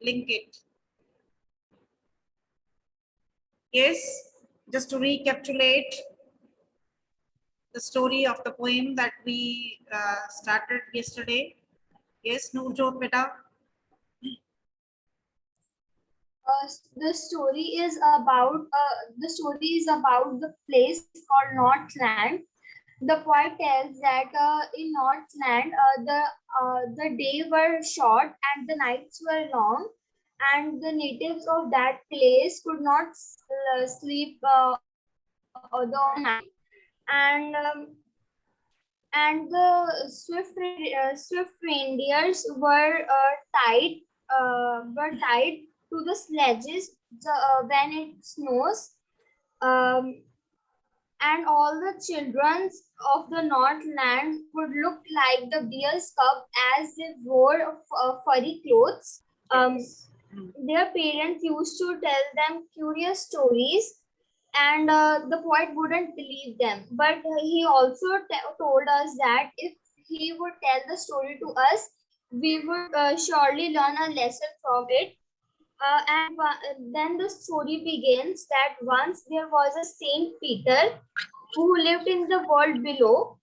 link it. Yes, just to recapitulate the story of the poem that we started yesterday. Yes, Noorjot beta. The story is about the place called Northland. The poet tells that in Northland, the day were short and the nights were long, and the natives of that place could not sleep the night, and swift reindeers were tied to the sledges when it snows. Um, and all the children of the Northland would look like the bear's cub as they wore furry clothes. Yes. Their parents used to tell them curious stories, and the poet wouldn't believe them. But he also told us that if he would tell the story to us, we would surely learn a lesson from it. Then the story begins that once there was a Saint Peter who lived in the world below,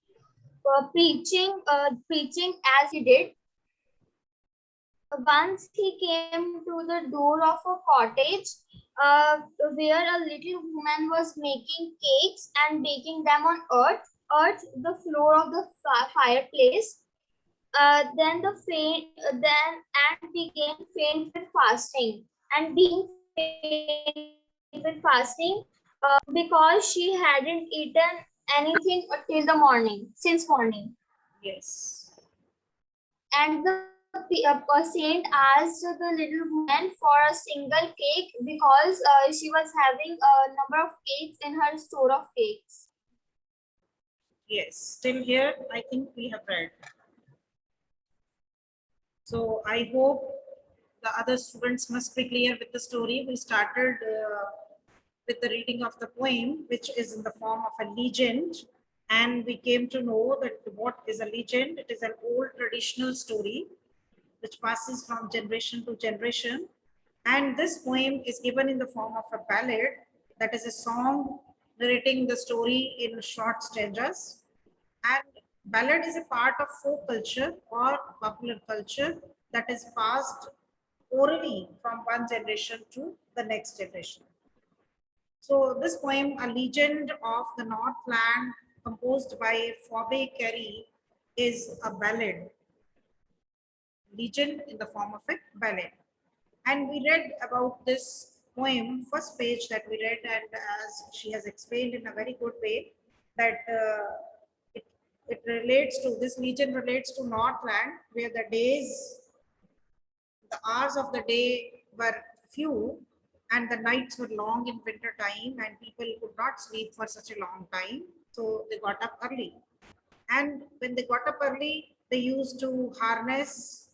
preaching as he did. Once he came to the door of a cottage where a little woman was making cakes and baking them on earth, the floor of the fireplace. Then became faint with fasting, and being faint with fasting because she hadn't eaten anything till the morning, since morning. Yes. And the saint asked the little woman for a single cake because she was having a number of cakes in her store of cakes. Yes, till here I think we have read. So I hope the other students must be clear with the story. We started with the reading of the poem, which is in the form of a legend. And we came to know that what is a legend? It is an old traditional story which passes from generation to generation. And this poem is given in the form of a ballad, that is a song narrating the story in short stanzas. And ballad is a part of folk culture or popular culture that is passed orally from one generation to the next generation. So this poem, A Legend of the Northland, composed by Phoebe Carey, is a ballad, legend in the form of a ballad. And we read about this poem, first page that we read, and as she has explained in a very good way, that it, it relates to, this legend relates to Northland, where the days, the hours of the day were few and the nights were long in winter time and people could not sleep for such a long time. So they got up early. And when they got up early, they used to harness,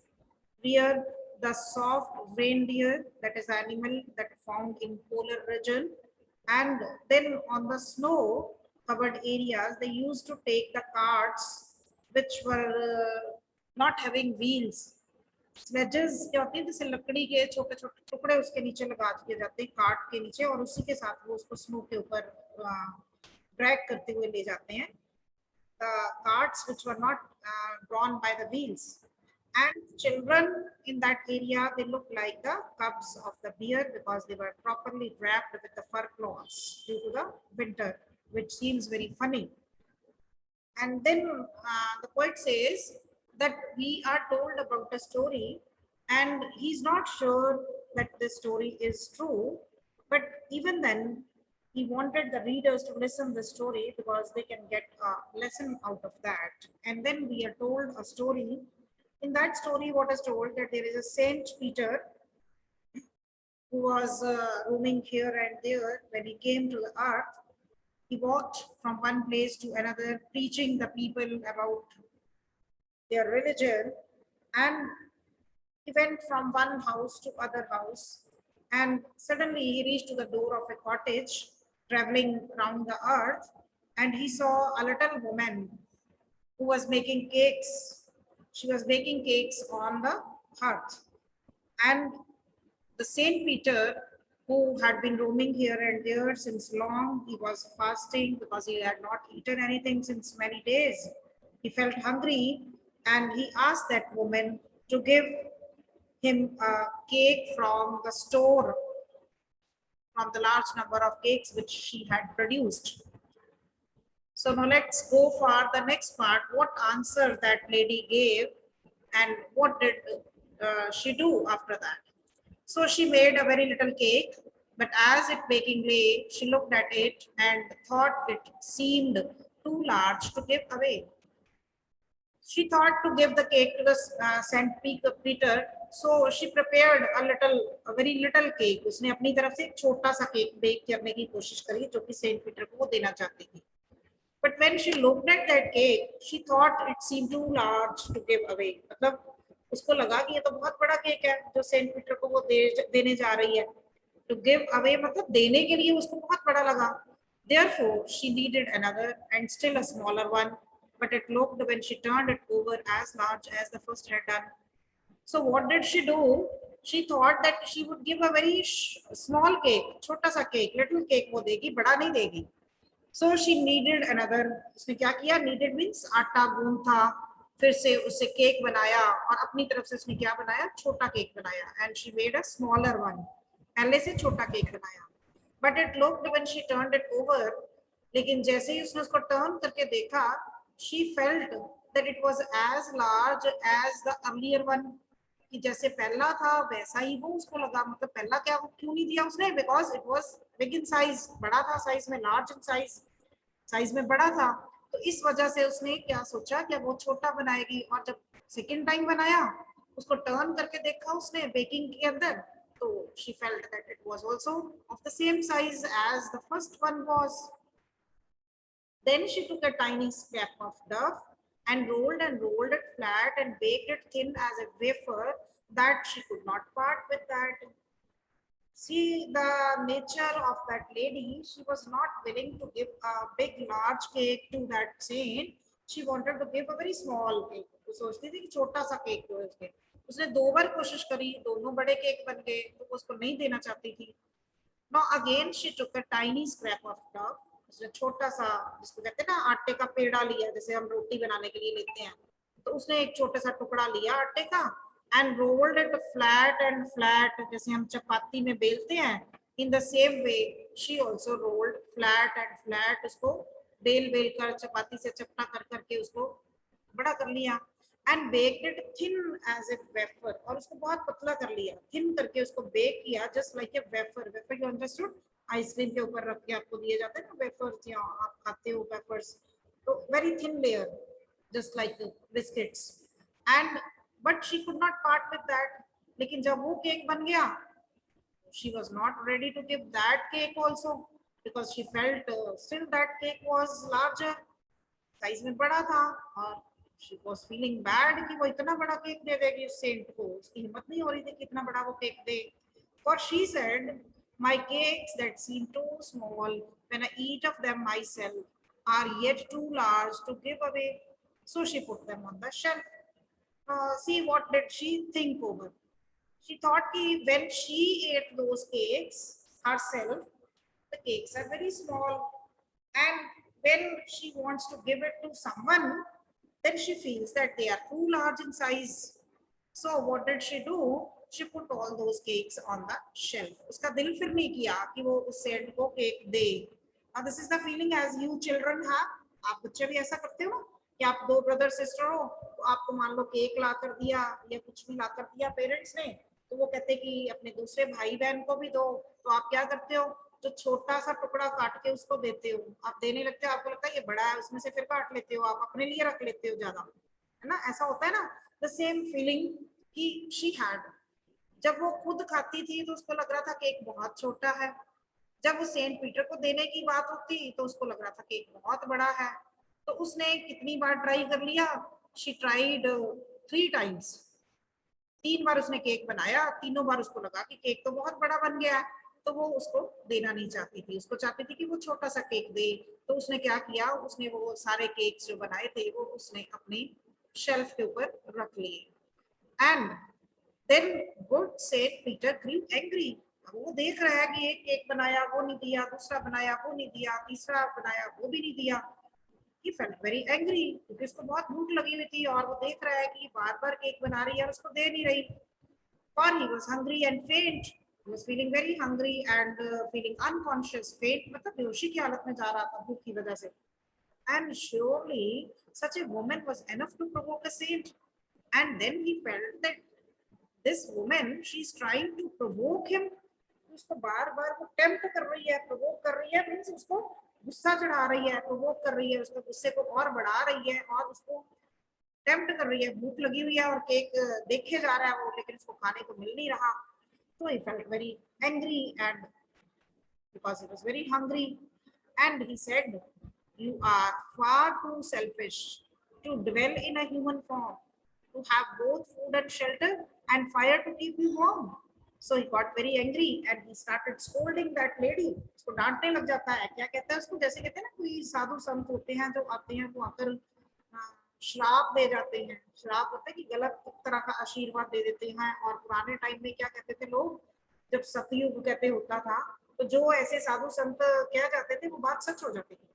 rear the soft reindeer, that is animal that found in polar region. And then on the snow covered areas, they used to take the carts which were not having wheels. Sledges क्या होती है, जैसे लकड़ी के छोटे छोटे टुकड़े उसके नीचे लगा दिए जाते हैं कार्ट के नीचे और उसी के साथ वो उसको स्नो के ऊपर ड्रैग करते हुए ले जाते हैं. The carts which were not drawn by the wheels, and children in that area, they look like the cubs of the bear because they were properly wrapped with the fur cloths due to the winter, which seems very funny. And then the poet says that we are told about a story and he's not sure that this story is true, but even then he wanted the readers to listen the story because they can get a lesson out of that. And then we are told a story. In that story, what is told, that there is a Saint Peter who was roaming here and there. When he came to the earth, he walked from one place to another, preaching the people about their religion, and he went from one house to other house, and suddenly he reached to the door of a cottage, traveling around the earth, and he saw a little woman who was making cakes. She was baking cakes on the hearth, and the Saint Peter, who had been roaming here and there since long, he was fasting because he had not eaten anything since many days. He felt hungry and he asked that woman to give him a cake from the store, from the large number of cakes which she had produced. So now let's go for the next part. What answer that lady gave and what did she do after that? So she made a very little cake, but as it baking lay, she looked at it and thought it seemed too large to give away. She thought to give the cake to the Saint Peter, so she prepared a very little cake. उसने अपनी तरफ से एक छोटा सा cake bake करने की कोशिश करी जो कि सेंट पीटर को वो देना चाहती थी. But when she looked at that cake, she thought it seemed too large to give away. मतलब उसको लगा कि ये तो बहुत बड़ा केक है जो सेंट पीटर को वो देने जा रही है. To give away मतलब देने के लिए उसको बहुत बड़ा लगा. Therefore, she needed another and still a smaller one. But it looked when she turned it over as large as the first had done. So what did she do? She thought that she would give a very small cake, छोटा सा cake, little cake वो देगी, बड़ा नहीं देगी. So she needed another. उसने क्या किया? Needed means आटा गूंथा, फिर से उससे केक बनाया और अपनी तरफ से उसने क्या बनाया? छोटा केक बनाया. And she made a smaller one. पहले से छोटा केक बनाया. But it looked when she turned it over. लेकिन जैसे ही उसने उसको टर्न करके देखा, she felt that it was as large as the earlier one. कि जैसे पहला था वैसा ही वो उसको लगा. मतलब पहला क्या वो क्यों नहीं दिया उसने? Because it was big in size, बड़ा था साइज में, large in size, साइज में बड़ा था. तो इस वजह से उसने क्या सोचा कि वो छोटा बनाएगी. और जब सेकेंड टाइम बनाया, उसको टर्न करके देखा उसने बेकिंग के अंदर, तो she felt that it was also of the same size as the first one was. Then she took a tiny scrap of dough and rolled it flat and baked it thin as a wafer that she could not part with that. See the nature of that lady. She was not willing to give a big large cake to that saint. She wanted to give a very small cake. वो सोचती थी कि छोटा सा cake दो इसके. उसने 2 बार कोशिश करी, दोनों बड़े केक बन गए, तो वो उसको नहीं देना चाहती थी. Now again she took a tiny scrap of dough. उसने छोटा सा, जिसको कहते हैं ना आटे का पेड़ा लिया, जैसे हम रोटी बनाने के लिए लेते हैं, तो उसने एक छोटा सा टुकड़ा लिया आटे का and rolled it flat and flat, जैसे हम चपाती में बेलते हैं. In the same way she also rolled flat and flat, उसको बेल कर चपाती से चपटा कर करके उसको बड़ा कर लिया. And baked it thin as a wafer, और उसको बहुत पतला कर लिया, thin करके उसको बेक किया just like a wafer. Wafer you understood? Ice cream के ऊपर रख के आपको दिए जाते हैं ना वेफर्स, या आप खाते हो वेफर्स, तो very thin layer just like biscuits. And but she could not part with that. लेकिन जब वो केक बन गया, she was not ready to give that cake also because she felt still that cake was larger, size में बड़ा था, और she was feeling bad कि वो इतना बड़ा केक दे देगी उस सेंट को. उसकी हिम्मत नहीं हो रही थी कि इतना बड़ा वो cake they. For she said, my cakes that seem too small when I eat of them myself are yet too large to give away. So she put them on the shelf. See, what did she think over? She thought that when she ate those cakes herself, the cakes are very small. And when she wants to give it to someone, then she feels that they are too large in size. So what did she do? She put all those cakes on the shelf. उसका दिल फिर नहीं किया कि वो उस Saint को cake they. Now this is the feeling as you children have. आप बच्चे भी ऐसा करते हो ना कि आप 2 ब्रदर सिस्टर हो, तो आपको मान लो केक ला कर दिया या कुछ भी ला कर दिया पेरेंट्स ने, तो वो कहते कि अपने दूसरे भाई बहन को भी दो. तो आप क्या करते हो? जो छोटा सा टुकड़ा काट के उसको देते हो, आप देने लगते हो. आपको लगता है ये बड़ा है, उसमें से फिर काट लेते हो, आप अपने लिए रख लेते हो ज्यादा, है ना? ऐसा होता है ना. द सेम फीलिंग कि शी हैड. जब वो खुद खाती थी तो उसको लग रहा था केक बहुत छोटा है. जब वो सेंट पीटर को देने की बात होती तो उसको लग रहा था केक बहुत बड़ा है. तो उसने कितनी बार ट्राई कर लिया? She tried 3 times. 3 बार उसने केक बनाया, तीनों बार उसको लगा कि केक तो बहुत बड़ा बन गया है, तो वो उसको देना नहीं चाहती थी. उसको चाहती थी कि वो छोटा सा केक दे. तो उसने क्या किया? उसने वो सारे केक्स जो बनाए थे वो उसने अपनी शेल्फ के ऊपर रख लिए. And Then good Saint Peter grew angry. अब वो देख रहा है कि एक केक बनाया वो नहीं दिया, दूसरा बनाया वो नहीं दिया, तीसरा बनाया वो भी नहीं दिया. He felt very angry क्योंकि उसको बहुत भूख लगी हुई थी और वो देख रहा है कि बार बार केक बना रही है और उसको दे नहीं रही. For he was hungry and faint. He was feeling very hungry and feeling unconscious. Faint मतलब बेहोशी की हालत में जा रहा था भूख की वजह से. And surely such a woman was enough to provoke a saint. And then he felt that this woman, she's trying to provoke him. उसको बार बार वो टेम्प्ट कर रही है, प्रोवोक कर रही है, मीन्स उसको गुस्सा चढ़ा रही है, प्रोवोक कर रही है, उसके गुस्से को और बढ़ा रही है और उसको टेम्प्ट कर रही है. भूख लगी हुई है और केक देखे जा रहा है वो, लेकिन उसको खाने को मिल नहीं रहा. So he felt very angry and because he was very hungry, and he said, you are far too selfish to dwell in a human form, to have both food and shelter and fire to keep you warm. So he got very angry and he started scolding that lady. उसको डांटने लग जाता है. क्या कहता है उसको, जैसे कहते हैं ना कोई साधु संत होते हैं जो आते हैं वो आकर श्राप दे जाते हैं. श्राप होता है कि गलत तरह का आशीर्वाद दे देते हैं. और पुराने टाइम में क्या कहते थे लोग, जब सतयुग कहते होता था, तो जो ऐसे साधु संत कह जाते थे वो बात सच हो जाती थी.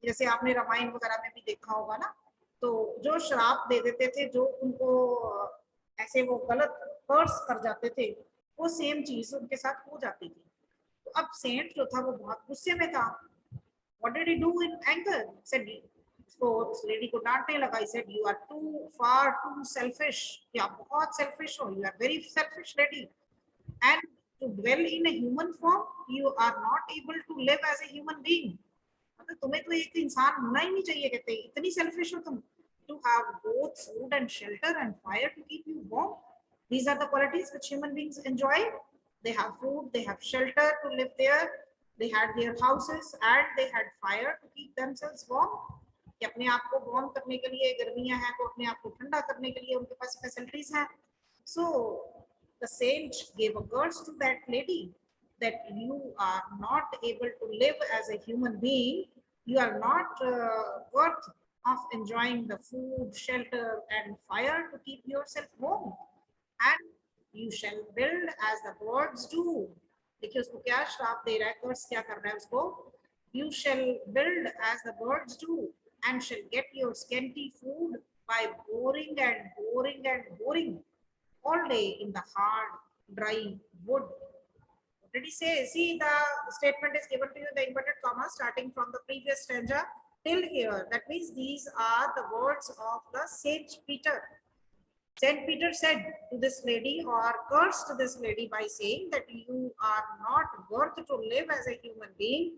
जैसे आपने रामायण वगैरह में भी देखा होगा ना, तो जो श्राप दे देते थे, जो उनको ऐसे वो गलत कर्स कर जाते थे, वो सेम चीज उनके साथ हो जाती थी. तो अब सेंट जो था वो बहुत गुस्से में था. What did he do in anger? Said, उसको उस लेडी को डांटने लगा. He said, you are too far too selfish. कि आप बहुत selfish हो. You are very selfish lady. And to dwell in a human form, you are not able to live as a human being. मतलब तुम्हें तो एक इंसान होना ही नहीं चाहिए. कहते इतनी selfish हो तुम. To have both food and shelter and fire to keep you warm. These are the qualities which human beings enjoy. They have food, they have shelter to live there. They had their houses and they had fire to keep themselves warm. कि अपने आप को warm करने के लिए, गर्मियां हैं तो अपने आप को ठंडा करने के लिए उनके पास फैसिलिटीज हैं. So the saint gave a curse to that lady that you are not able to live as a human being. You are not worth of enjoying the food, shelter, and fire to keep yourself warm. And you shall build as the birds do. देखिए उसको क्या श्राप दे रहा है, कर्स क्या कर रहा है उसको. You shall build as the birds do and shall get your scanty food by boring and boring and boring all day in the hard, dry wood. What did he say? See, the statement is given to you, the inverted comma, starting from the previous stanza till here. That means these are the words of the Saint Peter. Saint Peter said to this lady, or cursed this lady by saying that you are not worth to live as a human being,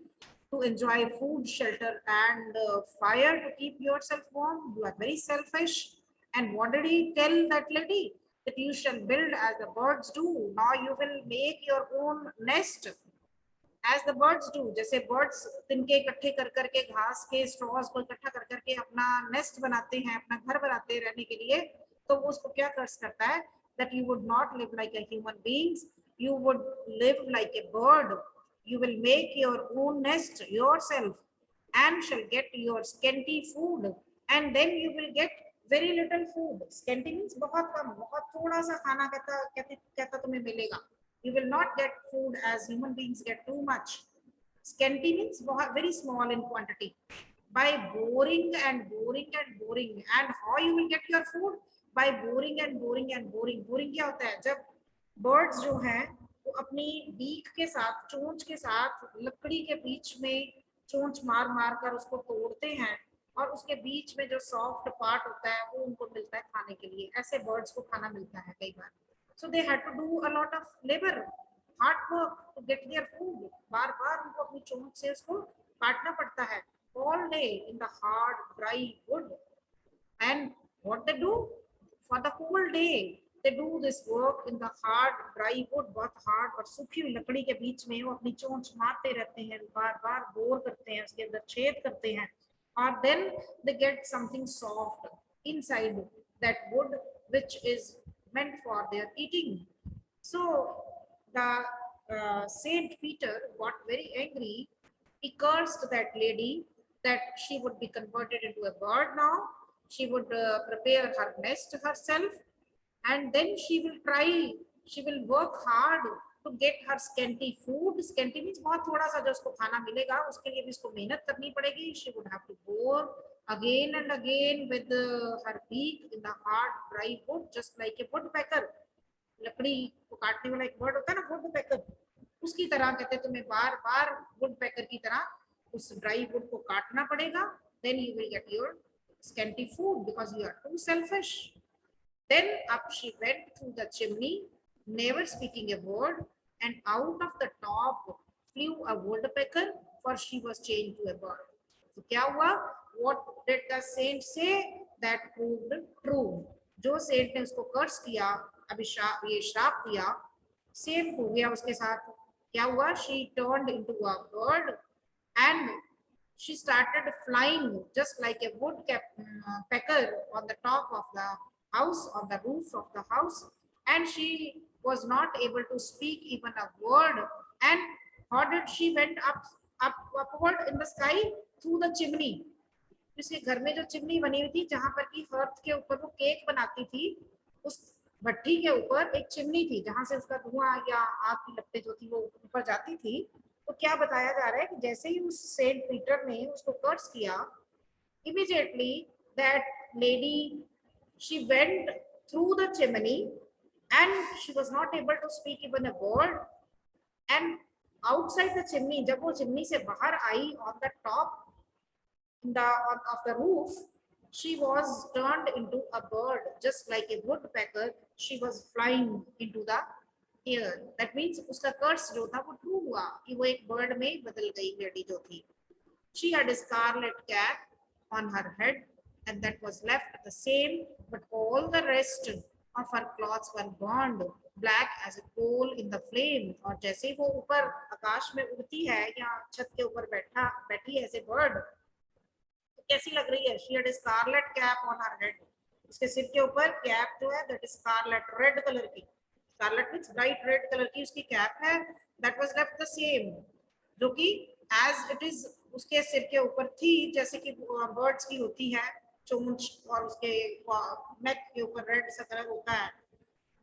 to enjoy food, shelter, and fire to keep yourself warm. You are very selfish. And what did he tell that lady? That you shall build as the birds do. Now you will make your own nest as the birds do. जैसे birds तिनके इकट्ठे कर करके घास के straws को इकट्ठा कर करके अपना nest बनाते हैं, अपना घर बनाते हैं रहने के लिए, तो वो उसको क्या कर्स करता है, that you would not live like a human beings, you would live like a bird. You will make your own nest yourself and shall get your scanty food, and then you will get very little food. Scanty means बहुत कम, बहुत थोड़ा सा खाना कहता तुम्हें मिलेगा. You will not get food as human beings get too much. Scanty means very small in quantity. By boring and boring and boring. And how you will get your food? By boring and boring and boring. Boring क्या होता है? जब birds जो हैं वो अपनी beak के साथ, चोंच के साथ लकड़ी के बीच में चोंच मार मार कर उसको तोड़ते हैं और उसके बीच में जो सॉफ्ट पार्ट होता है वो उनको मिलता है खाने के लिए. ऐसे बर्ड्स को खाना मिलता है कई बार. So they had to do a lot of labor, hard work to get their food. बार बार उनको अपनी चोंच से उसको काटना पड़ता है. All day in the hard, dry wood. And what they do? For the whole day, they do this work in the hard, dry wood. बहुत hard और सूखी हुई लकड़ी के बीच में वो अपनी चोंच मारते रहते हैं, बार बार बोर करते हैं, उसके अंदर छेद करते हैं. और then they get something soft inside that wood, which is meant for their eating. So the Saint Peter got very angry. He cursed that lady that she would be converted into a bird now. She would prepare her nest herself and then she will work hard to get her scanty food. Scanty means बहुत थोड़ा सा जो उसको खाना मिलेगा, उसके लिए भी उसको मेहनत करनी पड़ेगी. She would have to bore again and again with her beak in the hard dry wood, just like a woodpecker. लकड़ी को काटने वाला एक बर्ड होता है ना, woodpecker, उसकी तरह कहते हैं तुम्हें बार बार woodpecker की तरह उस ड्राई वुड को काटना पड़ेगा. Then you will get your scanty food because you are too selfish. Then up she went through the chimney, never speaking a word, and out of the top flew a woodpecker, for she was chained to a bird. तो क्या हुआ? What did the saint say? That proved true. जो Saint ने उसको कर्स किया, अभिशाप, ये श्राप दिया, सेम हो गया उसके साथ. क्या हुआ? She turned into a bird and she started flying just like a woodpecker on the top of the house, on the roof of the house, and she was not able to speak even a word. And how did she went upward in the sky? Through the chimney. उसके घर में जो chimney बनी हुई थी, जहां पर की हर्थ के ऊपर वो केक बनाती थी, उस भट्टी के ऊपर एक चिमनी थी जहां से उसका धुआं या आग की लपटें जो थी वो ऊपर जाती थी. तो क्या बताया जा रहा है कि जैसे ही उस सेंट पीटर ने उसको कर्स किया, immediately that lady, she went through the chimney and she was not able to speak even a word. And outside the chimney, जब वो चिमनी से बाहर आई, on the top of the roof, she was turned into a bird, just like a woodpecker. She was flying into the air. That means उसका कर्स जो था वो true हुआ कि वो एक बर्ड में बदल गई लेडी जो थी. She had a scarlet cap on her head, and that was left the same, but all the rest of her clothes were burned black as a coal in the flame. और जैसे ही वो ऊपर आकाश में उड़ती है या छत के ऊपर बैठी है ऐसे बर्ड, कैसी लग रही है? She had a scarlet cap on her head. उसके सिर के ऊपर कैप जो है that is scarlet, red colour की. Scarlet means bright red colour की उसकी कैप है. That was left the same, जो कि as it is उसके सिर के ऊपर थी, जैसे कि बर्ड्स की होती है चोंच, और उसके नेक के ऊपर रेड सा कलर होता है.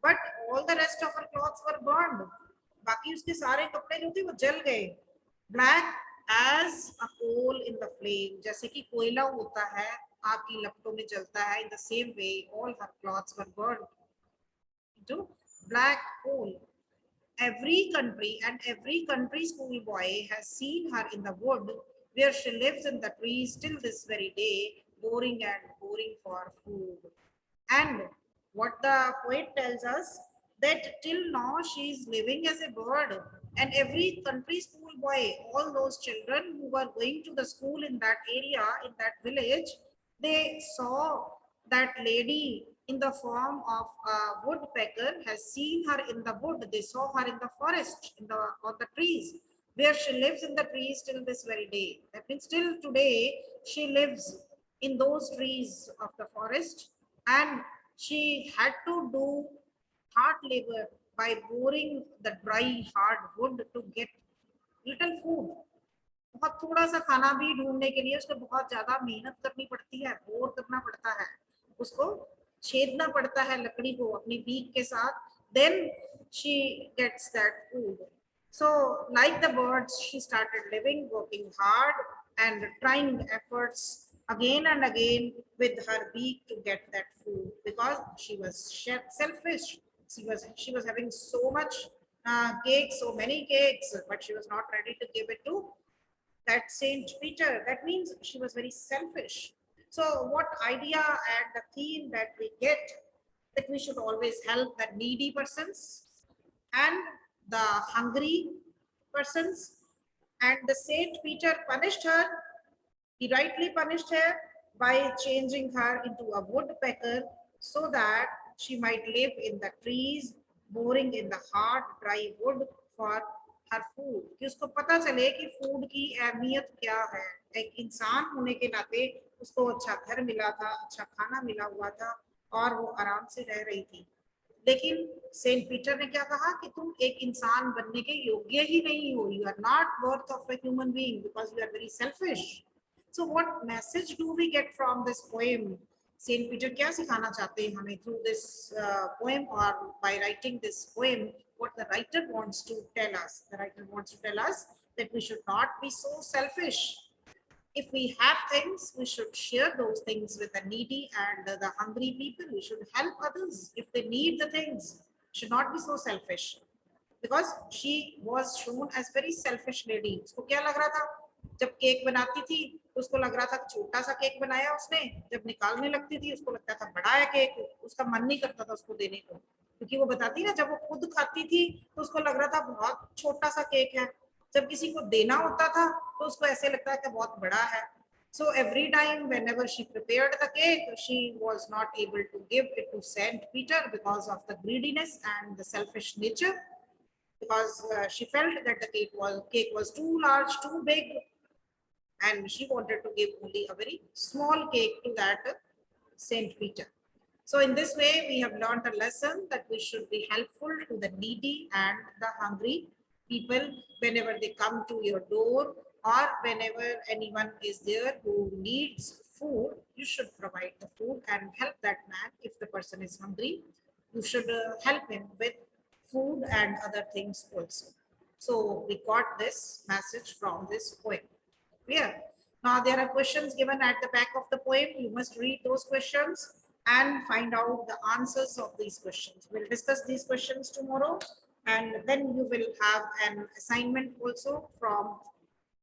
But all the rest of her clothes were burned. बाकी उसके सारे कपड़े जो थे वो जल गए. Black as a coal in the flame, जैसे कि कोयला होता है आग की लपटों में जलता है. In the same way all her clothes were burned into black coal. Every country and every country schoolboy has seen her in the wood where she lives in the trees till this very day, boring and boring for food. And what the poet tells us, that till now she is living as a bird, and every country schoolboy, all those children who were going to the school in that area, in that village, they saw that lady in the form of a woodpecker, has seen her in the wood. They saw her in the forest, on the trees, where she lives in the trees till this very day. That means till today she lives in those trees of the forest, and she had to do hard labor by boring the dry hard wood to get little food. बहुत थोड़ा सा खाना भी ढूंढने के लिए उसको बहुत ज्यादा मेहनत करनी पड़ती है, बोर करना पड़ता है, उसको छेदना पड़ता है लकड़ी को अपनी बीक के साथ. Then she gets that food. So like the birds, she started living, working hard and trying efforts again and again with her beak to get that food, because she was selfish. She was having so much cakes, so many cakes, but she was not ready to give it to that Saint Peter. That means she was very selfish. So what idea and the theme that we get, that we should always help the needy persons and the hungry persons. And the Saint Peter punished her. He rightly punished her by changing her into a woodpecker so that she might live in the trees, boring in the hard, dry wood for her food, कि उसको पता चले कि food की अहमियत क्या है. एक इंसान होने के नाते उसको अच्छा घर मिला था, अच्छा खाना मिला हुआ था, और वो आराम से रह रही थी. लेकिन सेंट पीटर ने क्या कहा कि तुम एक इंसान बनने के योग्य ही नहीं हो. You are not worth of a human being because you are very selfish. So what message do we get from this poem? Saint Peter क्या सिखाना चाहते हैं हमें थ्रू दिस पोएम और by writing this poem what the writer wants to tell us. The writer wants to tell us that we should not be so selfish. If we have things, we should share those things with the needy and the hungry people. We should help others if they need the things. Should not be so selfish. Because she was shown as very selfish lady. उसको क्या लग रहा था जब cake बनाती थी तो उसको लग रहा था छोटा सा केक बनाया उसने, जब निकालने लगती थी उसको लगता था बड़ा है केक, उसका मन नहीं करता था उसको देने को, क्योंकि वो बताती ना जब वो खुद खाती थी तो उसको लग रहा था बहुत छोटा सा केक है, जब किसी को देना होता था तो उसको ऐसे लगता है कि बहुत बड़ा है. So every time whenever she prepared the cake, she was not able to give it to Saint Peter because of the greediness and the selfish nature, because she felt that the cake was too large, too big, and she wanted to give only a very small cake to that Saint Peter. So in this way, we have learned a lesson that we should be helpful to the needy and the hungry people whenever they come to your door, or whenever anyone is there who needs food, you should provide the food and help that man. If the person is hungry, you should help him with food and other things also. So we got this message from this poem. Clear? Now there are questions given at the back of the poem. You must read those questions and find out the answers of these questions. We'll discuss these questions tomorrow, and then you will have an assignment also from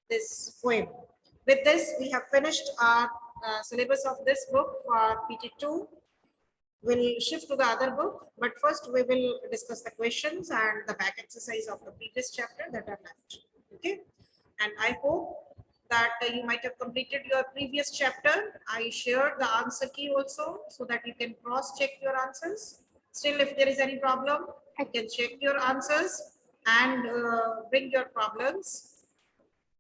this poem. With this, we have finished our syllabus of this book for PT2. We'll shift to the other book, but first we will discuss the questions and the back exercise of the previous chapter that are left. Okay, and I hope that you might have completed your previous chapter. I shared the answer key also so that you can cross check your answers. Still, if there is any problem, you can check your answers and bring your problems